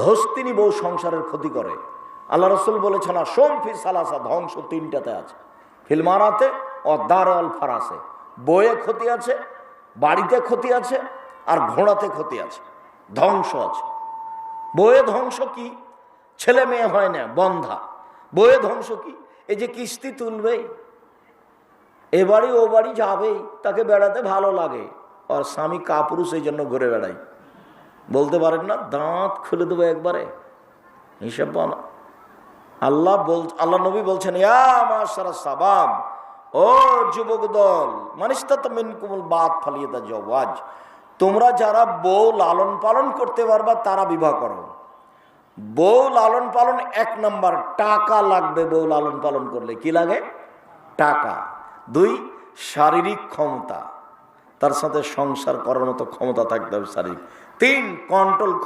হস্তিনী বউ সংসারের ক্ষতি করে। আল্লাহ রসুল বলেছেন সোমফি সালাসা, ধ্বংস তিনটাতে আছে, ফিলমারাতে ও দার অল ফারাসে। বইয়ে ক্ষতি আছে, বাড়িতে ক্ষতি আছে, আর ঘোড়াতে ক্ষতি আছে, ধ্বংস আছে। বইয়ে ধ্বংস কি? ছেলে মেয়ে হয় না, বন্ধা। বইয়ে ধ্বংস কি? এই যে কিস্তি তুলবেই, এ বাড়ি ও বাড়ি যাবেই, তাকে বেড়াতে ভালো লাগে, আর স্বামী কাপুরুষ, এই জন্য ঘুরে বেড়াই। বলতে পারেন না দাঁত খুলে দেবো একবারে, হিসাব বানা। আল্লাহ নবী বলছেন ইয়া মাশারা সাবাব, ও যুবক দল, মানিস্তাতা মিনকুমুল বাত ফালিয়াতা জাওয়াজ, তোমরা যারা বউ লালন পালন করতে পারবা তারা বিবাহ করো। বউ লালন পালন 1 নাম্বার, টাকা লাগবে। বউ লালন পালন করলে কি লাগে? টাকা। 2 শারীরিক ক্ষমতা, তার সাথে সংসার করার মতো ক্ষমতা থাকতে হবে শারীরিক। 3 কন্ট্রোল